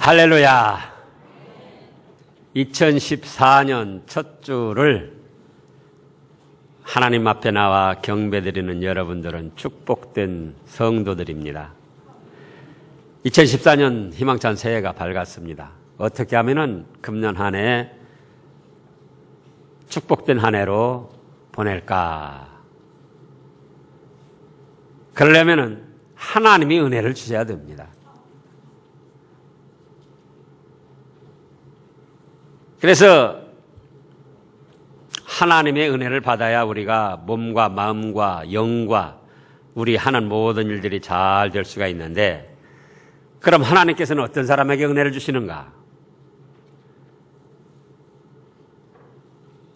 할렐루야. 2014년 첫 주를 하나님 앞에 나와 경배드리는 여러분들은 축복된 성도들입니다. 2014년 희망찬 새해가 밝았습니다. 어떻게 하면은 금년 한 해 축복된 한 해로 보낼까? 그러려면은 하나님이 은혜를 주셔야 됩니다. 그래서 하나님의 은혜를 받아야 우리가 몸과 마음과 영과 우리 하는 모든 일들이 잘 될 수가 있는데, 그럼 하나님께서는 어떤 사람에게 은혜를 주시는가?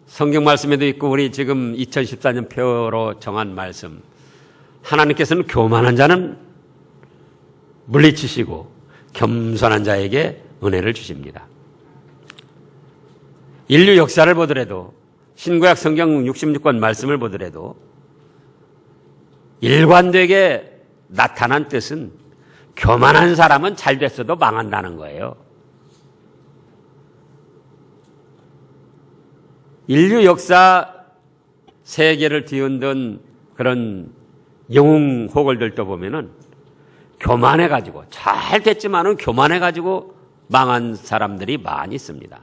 성경 말씀에도 있고 우리 지금 2014년 표로 정한 말씀, 하나님께서는 교만한 자는 물리치시고 겸손한 자에게 은혜를 주십니다. 인류 역사를 보더라도, 신구약 성경 66권 말씀을 보더라도 일관되게 나타난 뜻은 교만한 사람은 잘 됐어도 망한다는 거예요. 인류 역사 세계를 뒤흔든 그런 영웅 호걸들도 보면은 교만해가지고, 잘 됐지만은 교만해가지고 망한 사람들이 많이 있습니다.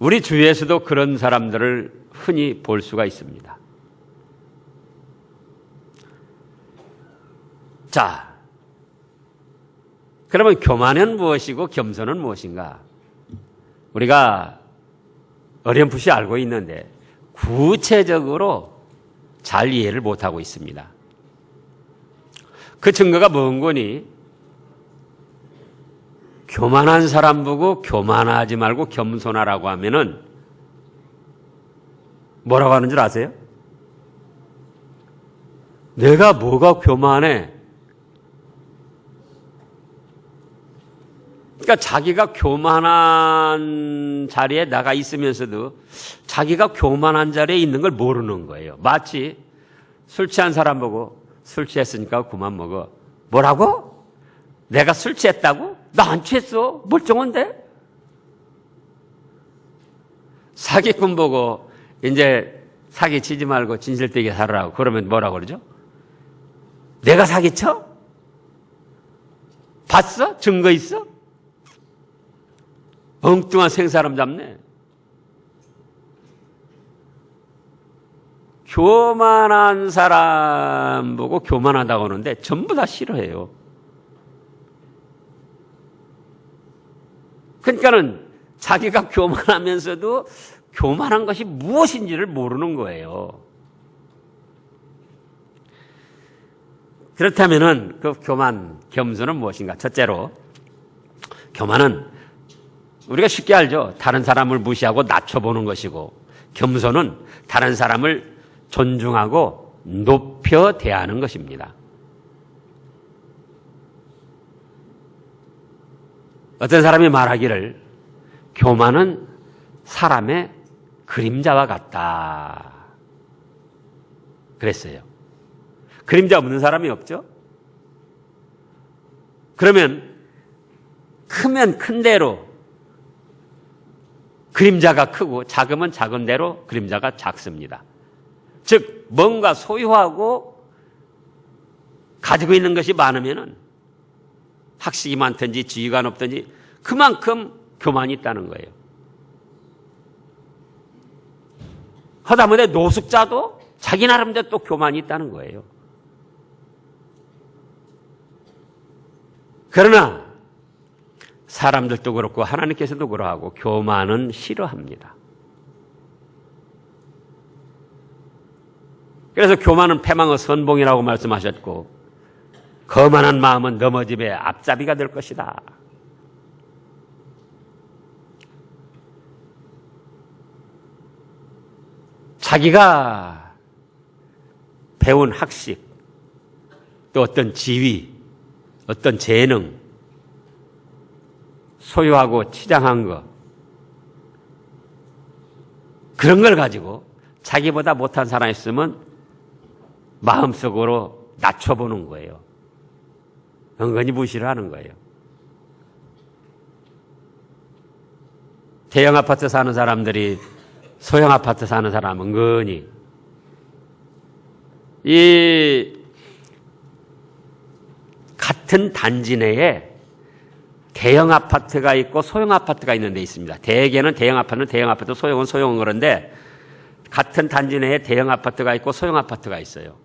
우리 주위에서도 그런 사람들을 흔히 볼 수가 있습니다. 자, 그러면 교만은 무엇이고 겸손은 무엇인가? 우리가 어렴풋이 알고 있는데 구체적으로 잘 이해를 못하고 있습니다. 그 증거가 뭔 거니? 교만한 사람 보고 교만하지 말고 겸손하라고 하면은 뭐라고 하는 줄 아세요? 내가 뭐가 교만해? 그러니까 자기가 교만한 자리에 나가 있으면서도 자기가 교만한 자리에 있는 걸 모르는 거예요. 마치 술 취한 사람 보고 술 취했으니까 그만 먹어. 뭐라고? 내가 술 취했다고? 나 안 취했어. 멀쩡한데? 사기꾼 보고 이제 사기치지 말고 진실되게 살으라고 그러면 뭐라고 그러죠? 내가 사기쳐? 봤어? 증거 있어? 엉뚱한 생사람 잡네. 교만한 사람 보고 교만하다고 하는데 전부 다 싫어해요. 그러니까는 자기가 교만하면서도 교만한 것이 무엇인지를 모르는 거예요. 그렇다면은 그 교만, 겸손은 무엇인가? 첫째로, 교만은 우리가 쉽게 알죠. 다른 사람을 무시하고 낮춰보는 것이고, 겸손은 다른 사람을 존중하고 높여 대하는 것입니다. 어떤 사람이 말하기를 교만은 사람의 그림자와 같다 그랬어요. 그림자 없는 사람이 없죠? 그러면 크면 큰 대로 그림자가 크고 작으면 작은 대로 그림자가 작습니다. 즉 뭔가 소유하고 가지고 있는 것이 많으면은 학식이 많든지 지위가 높든지 그만큼 교만이 있다는 거예요. 하다못해 노숙자도 자기 나름대로 또 교만이 있다는 거예요. 그러나 사람들도 그렇고 하나님께서도 그러하고 교만은 싫어합니다. 그래서 교만은 패망의 선봉이라고 말씀하셨고, 거만한 마음은 넘어짐의 앞잡이가 될 것이다. 자기가 배운 학식, 또 어떤 지위, 어떤 재능, 소유하고 치장한 것, 그런 걸 가지고 자기보다 못한 사람이 있으면 마음속으로 낮춰보는 거예요. 은근히 무시를 하는 거예요. 대형 아파트 사는 사람들이 소형 아파트 사는 사람 은근히 이 같은 단지 내에 대형 아파트가 있고 소형 아파트가 있는 데 있습니다. 대개는 대형 아파트는 대형 아파트, 소형은 소형은 그런데 같은 단지 내에 대형 아파트가 있고 소형 아파트가 있어요.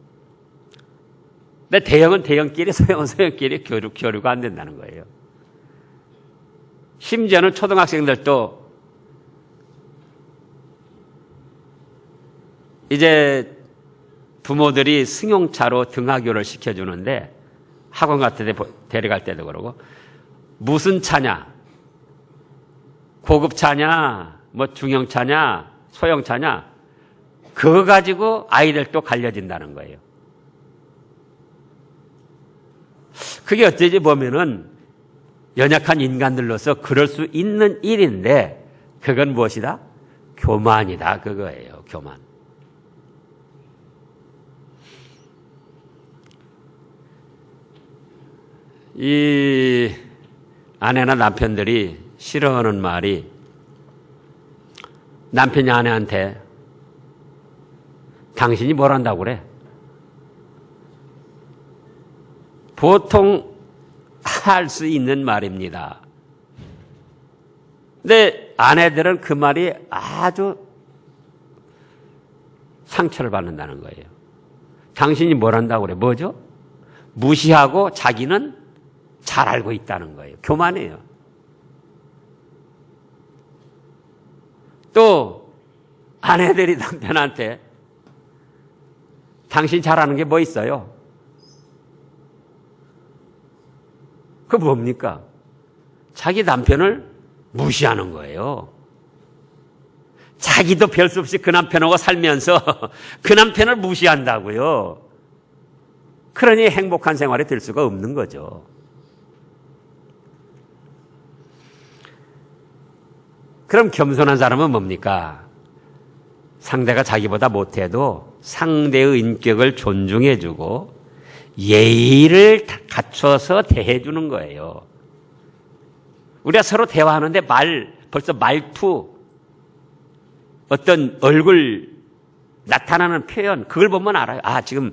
근데 대형은 대형끼리 소형은 소형끼리 교류가 안 된다는 거예요. 심지어는 초등학생들도 이제 부모들이 승용차로 등하교를 시켜주는데 학원 같은 데 데려갈 때도 그러고 무슨 차냐, 고급차냐, 뭐 중형차냐, 소형차냐 그거 가지고 아이들도 갈려진다는 거예요. 그게 어찌지 보면은 연약한 인간들로서 그럴 수 있는 일인데 그건 무엇이다? 교만이다 그거예요. 교만. 이 아내나 남편들이 싫어하는 말이 남편이 아내한테 당신이 뭘 한다고 그래? 보통 할 수 있는 말입니다. 근데 아내들은 그 말이 아주 상처를 받는다는 거예요. 당신이 뭘 한다고 그래? 뭐죠? 무시하고 자기는 잘 알고 있다는 거예요. 교만해요. 또 아내들이 남편한테 당신 잘하는 게 뭐 있어요? 그게 뭡니까? 자기 남편을 무시하는 거예요. 자기도 별 수 없이 그 남편하고 살면서 그 남편을 무시한다고요. 그러니 행복한 생활이 될 수가 없는 거죠. 그럼 겸손한 사람은 뭡니까? 상대가 자기보다 못해도 상대의 인격을 존중해주고 예의를 갖춰서 대해주는 거예요. 우리가 서로 대화하는데 벌써 말투, 어떤 얼굴 나타나는 표현, 그걸 보면 알아요. 아, 지금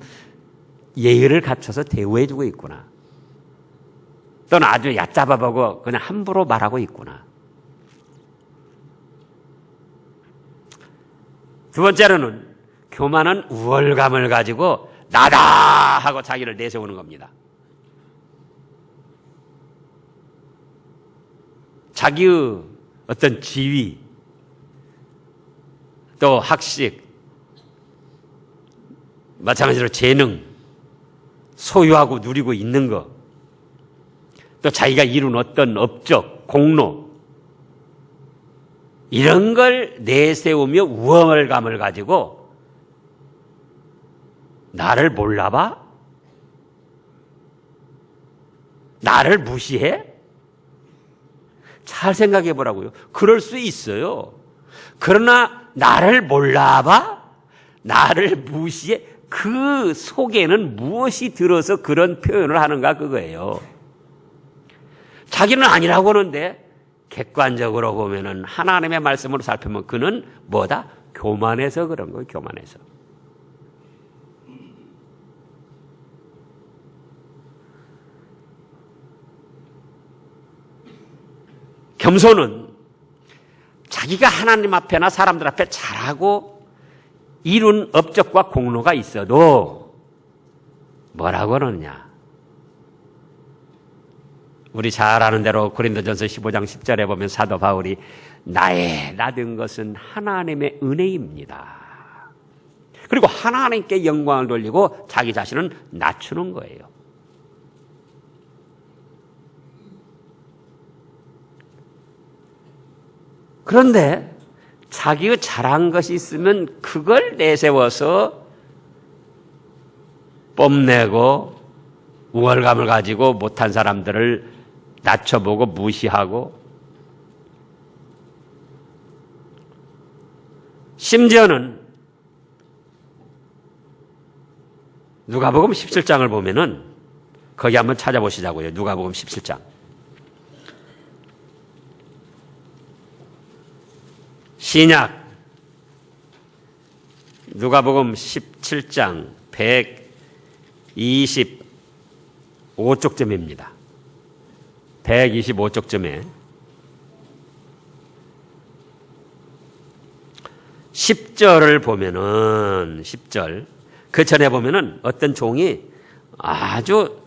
예의를 갖춰서 대우해주고 있구나. 또는 아주 얕잡아보고 그냥 함부로 말하고 있구나. 두 번째로는 교만은 우월감을 가지고 나다 하고 자기를 내세우는 겁니다. 자기의 어떤 지위, 또 학식, 마찬가지로 재능, 소유하고 누리고 있는 것, 또 자기가 이룬 어떤 업적, 공로, 이런 걸 내세우며 우월감을 가지고 나를 몰라봐? 나를 무시해? 잘 생각해 보라고요. 그럴 수 있어요. 그러나 나를 몰라봐? 나를 무시해? 그 속에는 무엇이 들어서 그런 표현을 하는가 그거예요. 자기는 아니라고 하는데 객관적으로 보면은 하나님의 말씀으로 살펴보면 그는 뭐다? 교만해서 그런 거예요. 교만해서. 겸손은 자기가 하나님 앞에나 사람들 앞에 잘하고 이룬 업적과 공로가 있어도 뭐라고 그러느냐? 우리 잘 아는 대로 고린도전서 15장 10절에 보면 사도 바울이 나의 나된 것은 하나님의 은혜입니다. 그리고 하나님께 영광을 돌리고 자기 자신은 낮추는 거예요. 그런데 자기가 잘한 것이 있으면 그걸 내세워서 뽐내고 우월감을 가지고 못한 사람들을 낮춰보고 무시하고 심지어는 누가복음 17장을 보면은 거기 한번 찾아보시자고요. 누가복음 17장. 신약 누가복음 17장 125쪽쯤입니다. 125쪽쯤에 10절을 보면은 10절 그 전에 보면은 어떤 종이 아주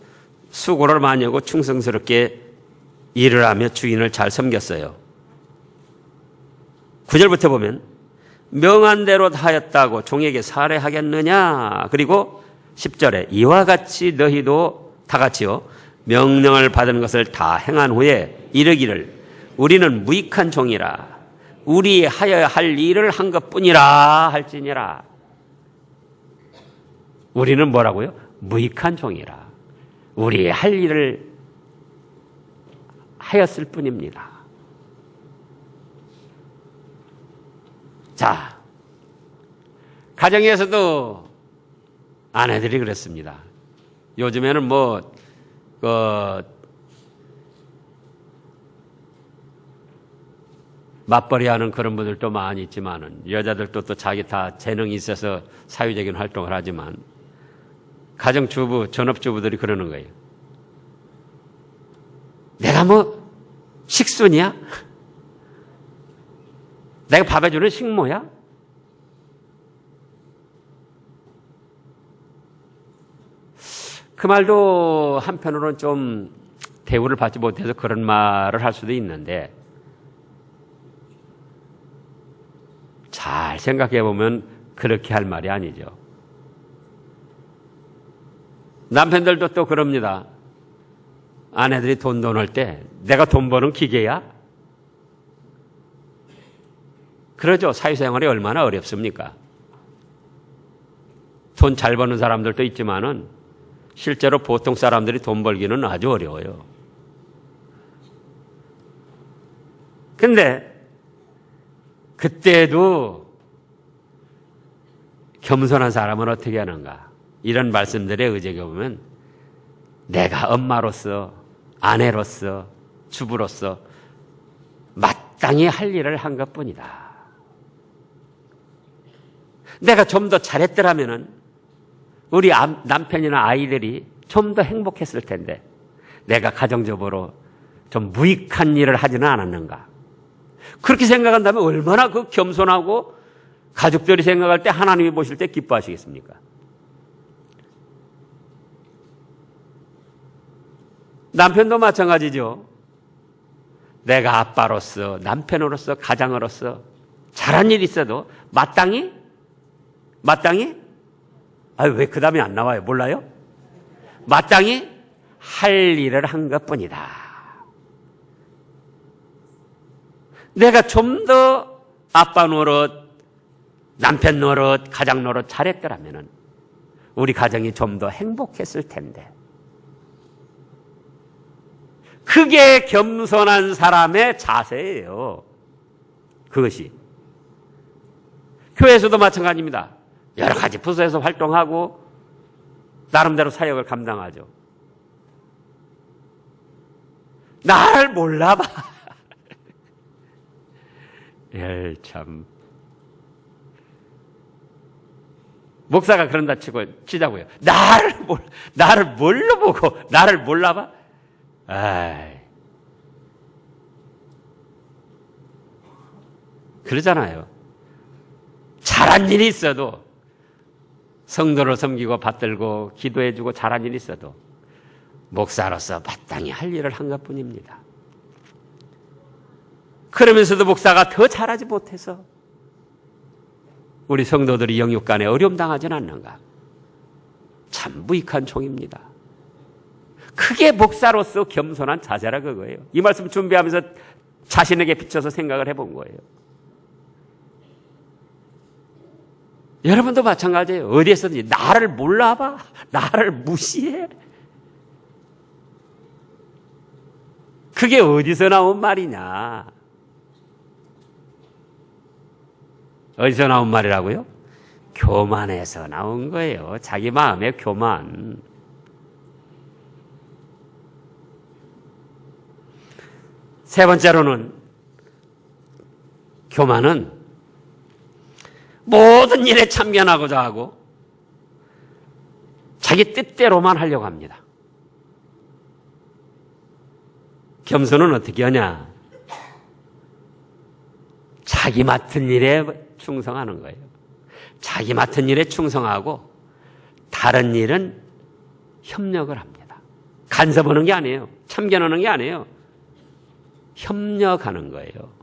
수고를 많이 하고 충성스럽게 일을 하며 주인을 잘 섬겼어요. 9절부터 보면 명한 대로 하였다고 종에게 살해하겠느냐. 그리고 10절에 이와 같이 너희도 다 같이요 명령을 받은 것을 다 행한 후에 이르기를 우리는 무익한 종이라 우리 하여야 할 일을 한 것뿐이라 할지니라. 우리는 뭐라고요? 무익한 종이라 우리 할 일을 하였을 뿐입니다. 자, 가정에서도 아내들이 그랬습니다. 요즘에는 맞벌이하는 그런 분들도 많이 있지만은 여자들도 또 자기 다 재능이 있어서 사회적인 활동을 하지만 가정주부, 전업주부들이 그러는 거예요. 내가 식순이야? 내가 밥 해주는 식모야? 그 말도 한편으로는 좀 대우를 받지 못해서 그런 말을 할 수도 있는데 잘 생각해 보면 그렇게 할 말이 아니죠. 남편들도 또 그럽니다. 아내들이 돈 넣을 때 내가 돈 버는 기계야? 그러죠. 사회생활이 얼마나 어렵습니까? 돈 잘 버는 사람들도 있지만은 실제로 보통 사람들이 돈 벌기는 아주 어려워요. 근데 그때도 겸손한 사람은 어떻게 하는가? 이런 말씀들에 의지해 보면 내가 엄마로서 아내로서 주부로서 마땅히 할 일을 한 것뿐이다. 내가 좀 더 잘했더라면은 우리 남편이나 아이들이 좀 더 행복했을 텐데 내가 가정적으로 좀 무익한 일을 하지는 않았는가. 그렇게 생각한다면 얼마나 그 겸손하고 가족들이 생각할 때 하나님이 보실 때 기뻐하시겠습니까? 남편도 마찬가지죠. 내가 아빠로서 남편으로서 가장으로서 잘한 일이 있어도 마땅히 왜 그 다음에 안 나와요? 몰라요? 마땅히 할 일을 한 것뿐이다. 내가 좀 더 아빠 노릇, 남편 노릇, 가장 노릇 잘했더라면 우리 가정이 좀 더 행복했을 텐데. 그게 겸손한 사람의 자세예요. 그것이. 교회에서도 마찬가지입니다. 여러 가지 부서에서 활동하고 나름대로 사역을 감당하죠. 나를 몰라봐. 참. 목사가 그런다 치자고요. 나를 뭘로 보고 나를 몰라봐? 그러잖아요. 잘한 일이 있어도 성도를 섬기고 받들고 기도해주고 잘한 일이 있어도 목사로서 마땅히 할 일을 한 것뿐입니다. 그러면서도 목사가 더 잘하지 못해서 우리 성도들이 영육간에 어려움 당하지는 않는가. 참 무익한 종입니다. 그게 목사로서 겸손한 자세라 그거예요. 이 말씀 준비하면서 자신에게 비춰서 생각을 해본 거예요. 여러분도 마찬가지예요. 어디에서든지 나를 몰라봐, 나를 무시해. 그게 어디서 나온 말이냐? 어디서 나온 말이라고요? 교만에서 나온 거예요. 자기 마음의 교만. 세 번째로는 교만은 모든 일에 참견하고자 하고 자기 뜻대로만 하려고 합니다. 겸손은 어떻게 하냐? 자기 맡은 일에 충성하는 거예요. 자기 맡은 일에 충성하고 다른 일은 협력을 합니다. 간섭하는 게 아니에요. 참견하는 게 아니에요. 협력하는 거예요.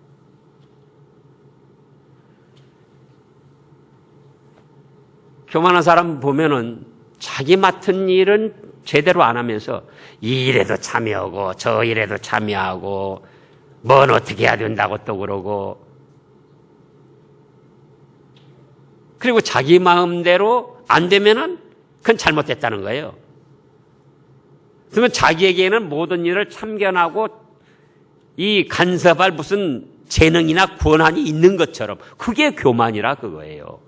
교만한 사람 보면은 자기 맡은 일은 제대로 안 하면서 이 일에도 참여하고 저 일에도 참여하고 뭔 어떻게 해야 된다고 또 그러고, 그리고 자기 마음대로 안 되면은 그건 잘못됐다는 거예요. 그러면 자기에게는 모든 일을 참견하고 이 간섭할 무슨 재능이나 권한이 있는 것처럼, 그게 교만이라 그거예요.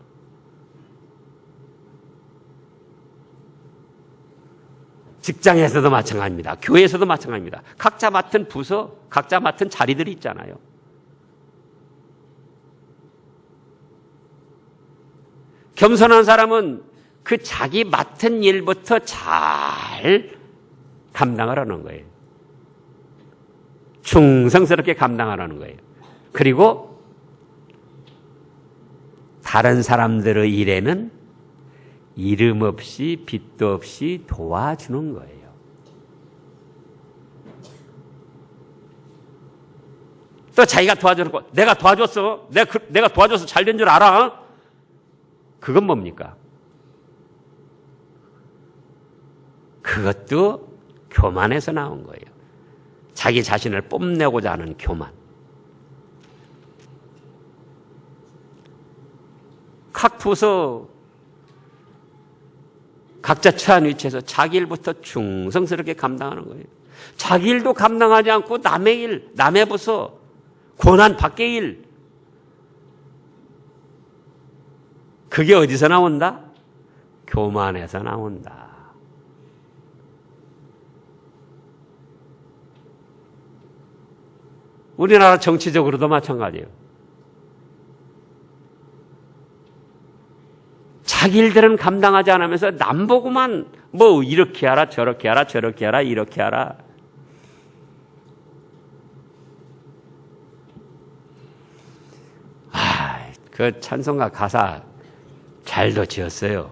직장에서도 마찬가지입니다. 교회에서도 마찬가지입니다. 각자 맡은 부서, 각자 맡은 자리들이 있잖아요. 겸손한 사람은 그 자기 맡은 일부터 잘 감당을 하는 거예요. 충성스럽게 감당하라는 거예요. 그리고 다른 사람들의 일에는 이름 없이 빚도 없이 도와주는 거예요. 또 자기가 도와주고 내가 도와줬어. 내가 도와줘서 잘 된 줄 알아. 그건 뭡니까? 그것도 교만에서 나온 거예요. 자기 자신을 뽐내고자 하는 교만. 각 부서 각자 처한 위치에서 자기 일부터 충성스럽게 감당하는 거예요. 자기 일도 감당하지 않고 남의 일, 남의 부서, 고난 밖의 일. 그게 어디서 나온다? 교만에서 나온다. 우리나라 정치적으로도 마찬가지예요. 자기 일들은 감당하지 않으면서 남 보고만 뭐 이렇게 하라 저렇게 하라 저렇게 하라 이렇게 하라. 그 찬송가 가사 잘도 지었어요.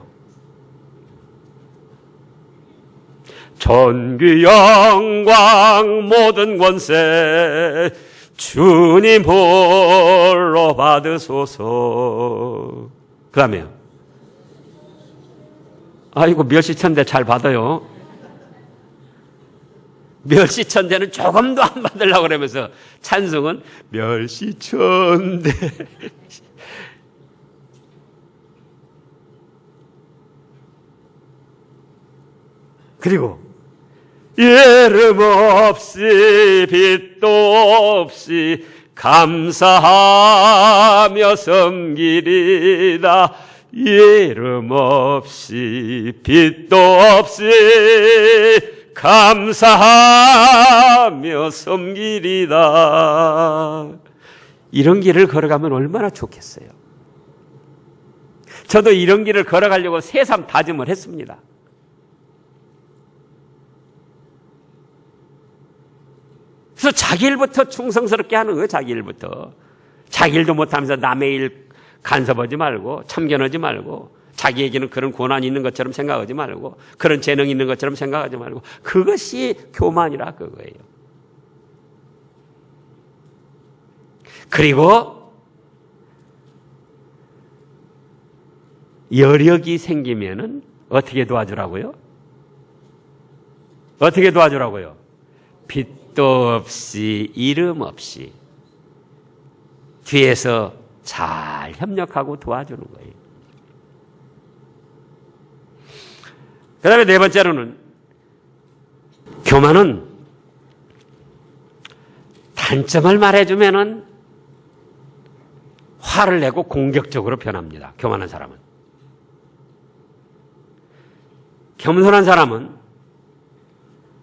전기 영광 모든 권세 주님 홀로 받으소서. 그 다음에요. 아이고, 멸시천대 잘 받아요. 멸시천대는 조금도 안 받으려고 그러면서 찬송은 멸시천대. 그리고 이름 없이 빚도 없이 감사하며 섬기리다. 이름 없이 빚도 없이 감사하며 섬기리다. 이런 길을 걸어가면 얼마나 좋겠어요. 저도 이런 길을 걸어가려고 새삼 다짐을 했습니다. 그래서 자기 일부터 충성스럽게 하는 거예요. 자기 일부터. 자기 일도 못하면서 남의 일 간섭하지 말고 참견하지 말고 자기에게는 그런 권한이 있는 것처럼 생각하지 말고 그런 재능이 있는 것처럼 생각하지 말고 그것이 교만이라 그거예요. 그리고 여력이 생기면은 어떻게 도와주라고요? 어떻게 도와주라고요? 빚도 없이 이름 없이 뒤에서 잘 협력하고 도와주는 거예요. 그 다음에 네 번째로는 교만은 단점을 말해주면은 화를 내고 공격적으로 변합니다. 교만한 사람은. 겸손한 사람은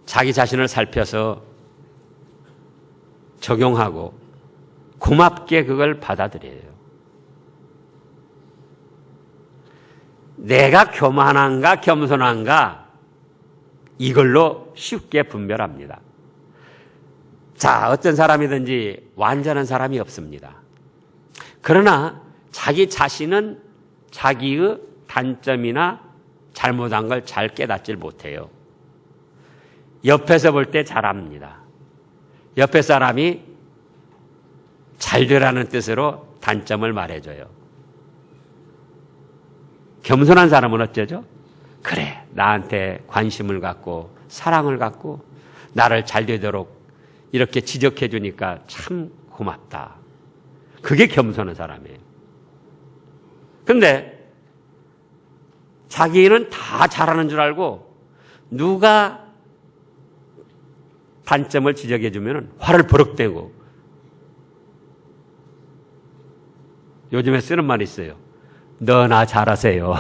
자기 자신을 살펴서 적용하고 고맙게 그걸 받아들여요. 내가 교만한가 겸손한가 이걸로 쉽게 분별합니다. 자, 어떤 사람이든지 완전한 사람이 없습니다. 그러나 자기 자신은 자기의 단점이나 잘못한 걸 잘 깨닫질 못해요. 옆에서 볼 때 잘합니다. 옆에 사람이 잘 되라는 뜻으로 단점을 말해줘요. 겸손한 사람은 어쩌죠? 그래, 나한테 관심을 갖고 사랑을 갖고 나를 잘 되도록 이렇게 지적해 주니까 참 고맙다. 그게 겸손한 사람이에요. 근데 자기는 다 잘하는 줄 알고 누가 단점을 지적해 주면 화를 버럭 내고, 요즘에 쓰는 말이 있어요. 너나 잘하세요.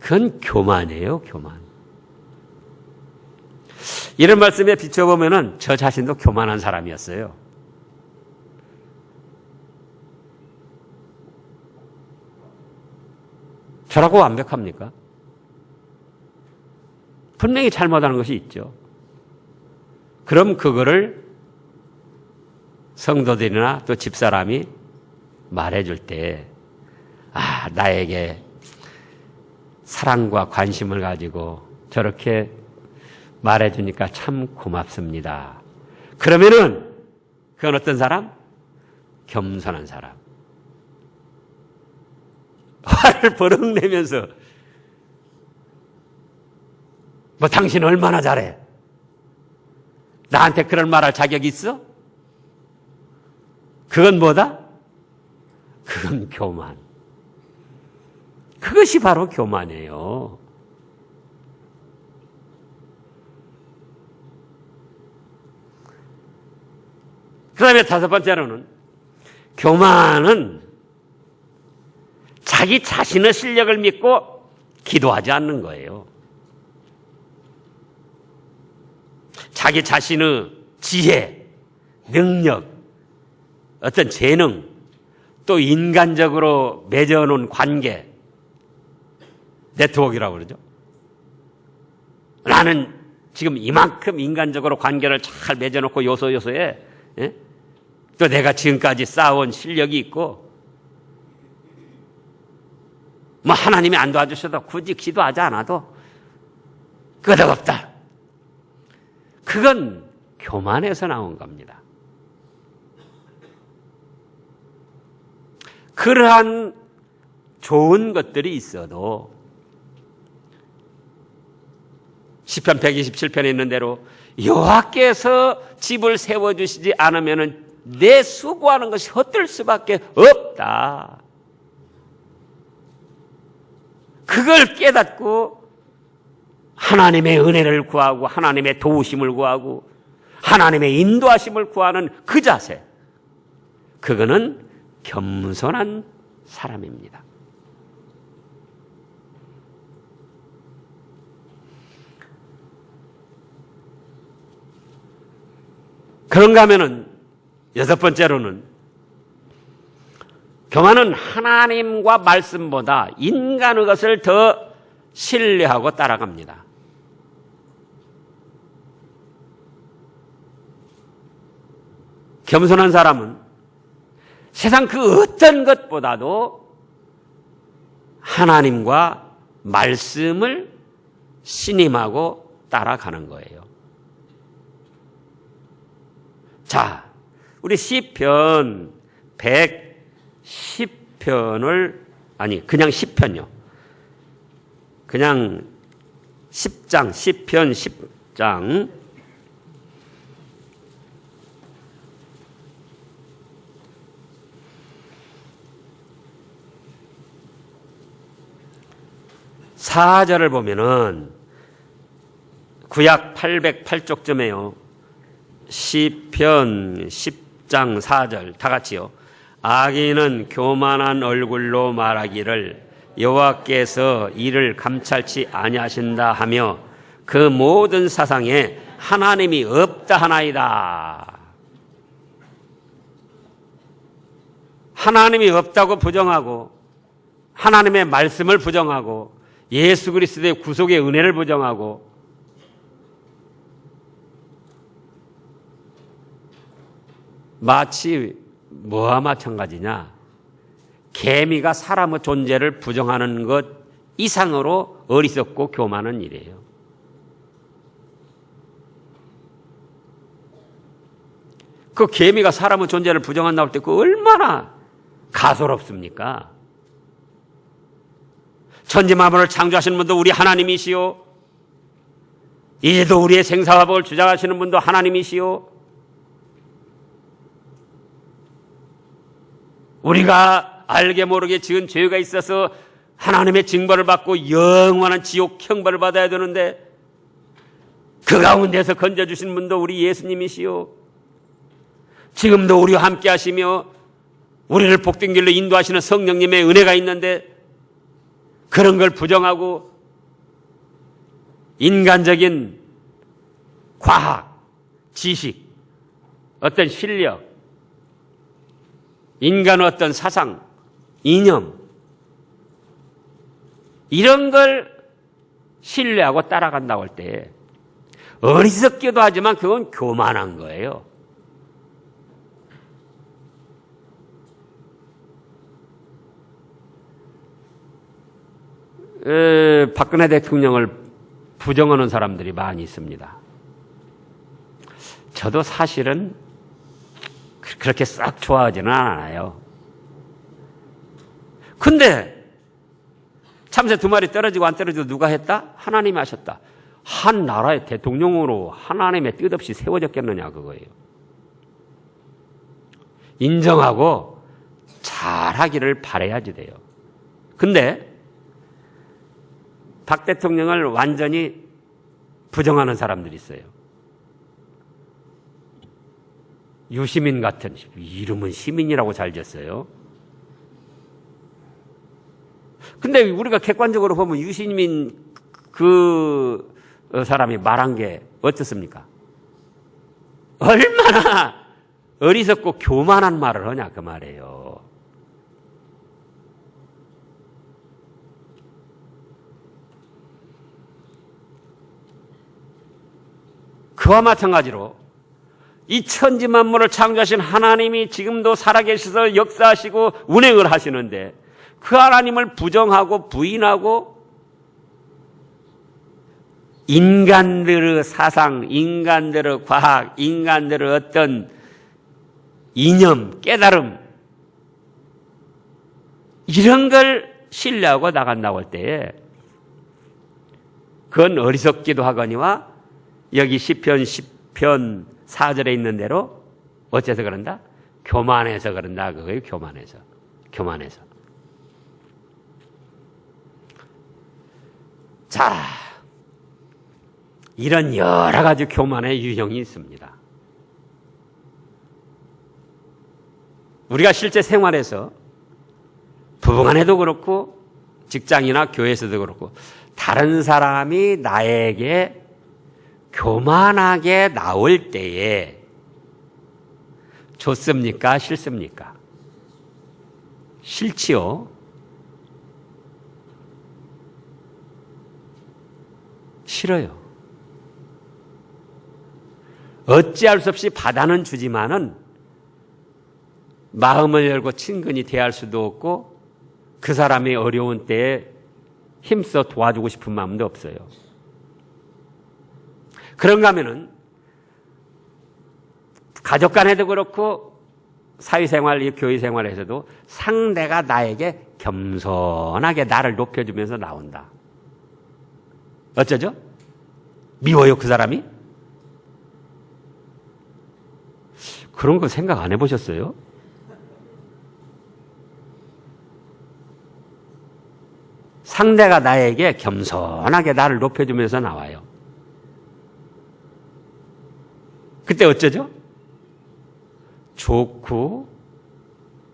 그건 교만이에요, 교만. 이런 말씀에 비춰보면은 저 자신도 교만한 사람이었어요. 저라고 완벽합니까? 분명히 잘못하는 것이 있죠. 그럼 그거를 성도들이나 또 집사람이 말해줄 때, 아, 나에게 사랑과 관심을 가지고 저렇게 말해주니까 참 고맙습니다. 그러면은 그건 어떤 사람? 겸손한 사람. 화를 버럭 내면서 뭐 당신 얼마나 잘해? 나한테 그런 말할 자격 있어? 그건 뭐다? 그건 교만. 그것이 바로 교만이에요. 그 다음에 다섯 번째로는, 교만은 자기 자신의 실력을 믿고 기도하지 않는 거예요. 자기 자신의 지혜, 능력, 어떤 재능, 또 인간적으로 맺어놓은 관계, 네트워크라고 그러죠. 나는 지금 이만큼 인간적으로 관계를 잘 맺어놓고 요소요소에, 예? 또 내가 지금까지 쌓아온 실력이 있고, 뭐 하나님이 안 도와주셔도 굳이 기도하지 않아도 끄덕없다. 그건 교만에서 나온 겁니다. 그러한 좋은 것들이 있어도 시편 127편에 있는 대로 여호와께서 집을 세워주시지 않으면 내 수고하는 것이 헛될 수밖에 없다. 그걸 깨닫고 하나님의 은혜를 구하고 하나님의 도우심을 구하고 하나님의 인도하심을 구하는 그 자세, 그거는 겸손한 사람입니다. 그런가 하면은 여섯 번째로는, 교만은 하나님과 말씀보다 인간의 것을 더 신뢰하고 따라갑니다. 겸손한 사람은 세상 그 어떤 것보다도 하나님과 말씀을 신임하고 따라가는 거예요. 자, 우리 시편 110편을, 아니 그냥 10편요. 그냥 10장, 시편 10장 4절을 보면은 구약 808쪽쯤에요. 시편 10장 4절 다 같이요. 악인은 교만한 얼굴로 말하기를 여호와께서 이를 감찰치 아니하신다 하며 그 모든 사상에 하나님이 없다 하나이다. 하나님이 없다고 부정하고 하나님의 말씀을 부정하고 예수 그리스도의 구속의 은혜를 부정하고 마치 뭐와 마찬가지냐? 개미가 사람의 존재를 부정하는 것 이상으로 어리석고 교만한 일이에요. 그 개미가 사람의 존재를 부정한다고 할 때 그 얼마나 가소롭습니까? 천지만물을 창조하시는 분도 우리 하나님이시오. 이제도 우리의 생사화복을 주장하시는 분도 하나님이시오. 우리가 알게 모르게 지은 죄가 있어서 하나님의 징벌을 받고 영원한 지옥 형벌을 받아야 되는데 그 가운데서 건져주신 분도 우리 예수님이시오. 지금도 우리와 함께 하시며 우리를 복된 길로 인도하시는 성령님의 은혜가 있는데 그런 걸 부정하고 인간적인 과학, 지식, 어떤 실력, 인간의 어떤 사상, 이념 이런 걸 신뢰하고 따라간다고 할 때 어리석기도 하지만 그건 교만한 거예요. 박근혜 대통령을 부정하는 사람들이 많이 있습니다. 저도 사실은 그렇게 싹 좋아하지는 않아요. 근데 참새 2마리 떨어지고 안 떨어지고 누가 했다? 하나님이 하셨다. 한 나라의 대통령으로 하나님의 뜻 없이 세워졌겠느냐 그거예요. 인정하고 잘하기를 바라야지 돼요. 근데 박 대통령을 완전히 부정하는 사람들이 있어요. 유시민 같은, 이름은 시민이라고 잘 지었어요. 근데 우리가 객관적으로 보면 유시민 그 사람이 말한 게 어떻습니까? 얼마나 어리석고 교만한 말을 하냐 그 말이에요. 그와 마찬가지로 이 천지 만물을 창조하신 하나님이 지금도 살아계셔서 역사하시고 운행을 하시는데 그 하나님을 부정하고 부인하고 인간들의 사상, 인간들의 과학, 인간들의 어떤 이념, 깨달음 이런 걸 신뢰하고 나간다고 할 때에 그건 어리석기도 하거니와 여기 시편 10편 4절에 있는 대로 어째서 그런다? 교만해서 그런다 그거예요. 교만해서. 자, 이런 여러 가지 교만의 유형이 있습니다. 우리가 실제 생활에서 부부간에도 그렇고 직장이나 교회에서도 그렇고 다른 사람이 나에게 교만하게 나올 때에 좋습니까? 싫습니까? 싫지요. 싫어요. 어찌할 수 없이 받아는 주지만은 마음을 열고 친근히 대할 수도 없고 그 사람이 어려운 때에 힘써 도와주고 싶은 마음도 없어요. 그런가 하면은 가족 간에도 그렇고 사회생활, 교회생활에서도 상대가 나에게 겸손하게 나를 높여주면서 나온다. 어쩌죠? 미워요 그 사람이? 그런 거 생각 안 해보셨어요? 상대가 나에게 겸손하게 나를 높여주면서 나와요. 그때 어쩌죠? 좋고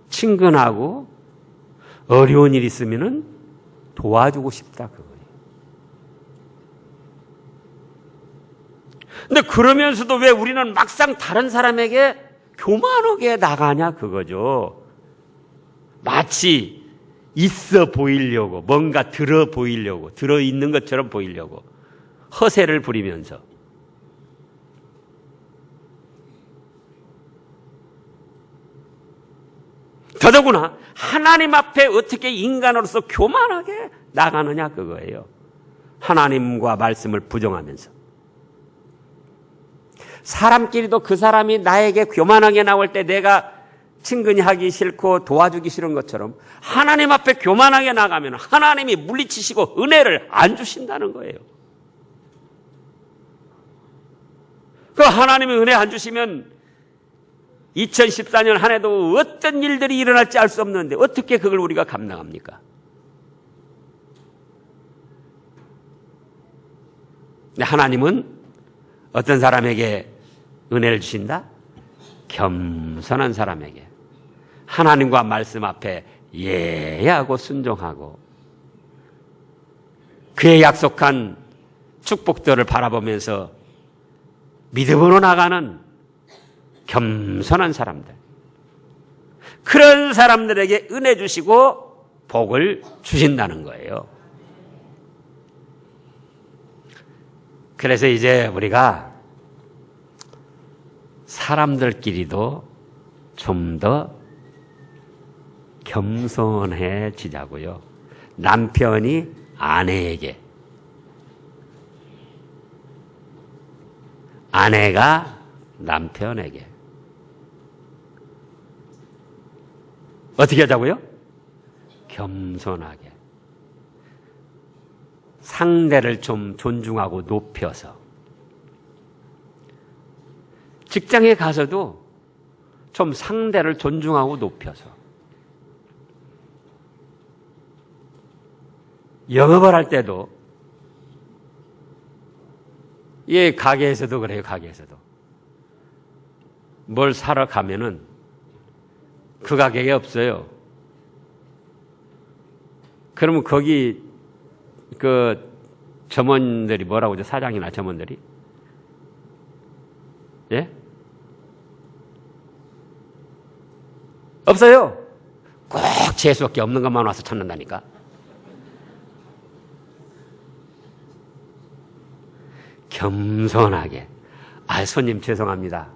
친근하고 어려운 일 있으면은 도와주고 싶다 그거예요. 근데 그러면서도 왜 우리는 막상 다른 사람에게 교만하게 나가냐 그거죠. 마치 있어 보이려고, 뭔가 들어 보이려고, 들어있는 것처럼 보이려고 허세를 부리면서 더더구나 하나님 앞에 어떻게 인간으로서 교만하게 나가느냐 그거예요. 하나님과 말씀을 부정하면서. 사람끼리도 그 사람이 나에게 교만하게 나올 때 내가 친근히 하기 싫고 도와주기 싫은 것처럼 하나님 앞에 교만하게 나가면 하나님이 물리치시고 은혜를 안 주신다는 거예요. 그 하나님이 은혜 안 주시면 2014년 한 해도 어떤 일들이 일어날지 알 수 없는데 어떻게 그걸 우리가 감당합니까? 하나님은 어떤 사람에게 은혜를 주신다? 겸손한 사람에게. 하나님과 말씀 앞에 예하고 순종하고 그의 약속한 축복들을 바라보면서 믿음으로 나가는 겸손한 사람들. 그런 사람들에게 은혜 주시고 복을 주신다는 거예요. 그래서 이제 우리가 사람들끼리도 좀 더 겸손해지자고요. 남편이 아내에게, 아내가 남편에게 어떻게 하자고요? 겸손하게. 상대를 좀 존중하고 높여서. 직장에 가서도 좀 상대를 존중하고 높여서. 영업을 할 때도, 예, 가게에서도 그래요, 가게에서도. 뭘 사러 가면은 그 가게에 없어요. 그러면 거기 그 점원들이 뭐라고 하죠? 사장이나 점원들이? 예? 없어요. 꼭 재수없게 없는 것만 와서 찾는다니까. 겸손하게. 아, 손님 죄송합니다.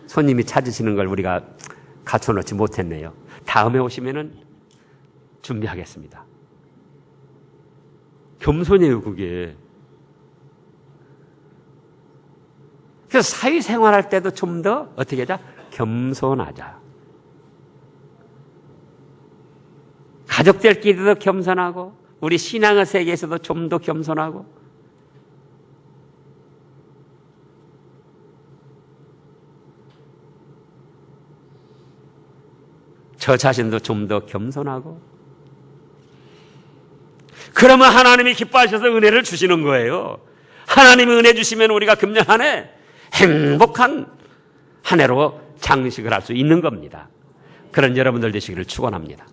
손님이 찾으시는 걸 우리가 갖춰놓지 못했네요. 다음에 오시면은 준비하겠습니다. 겸손이에요, 그게. 그래서 사회생활할 때도 좀 더 어떻게 하자? 겸손하자. 가족들끼리도 겸손하고 우리 신앙의 세계에서도 좀 더 겸손하고 저 자신도 좀 더 겸손하고 그러면 하나님이 기뻐하셔서 은혜를 주시는 거예요. 하나님이 은혜 주시면 우리가 금년 한 해 행복한 한 해로 장식을 할 수 있는 겁니다. 그런 여러분들 되시기를 축원합니다.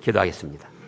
기도하겠습니다.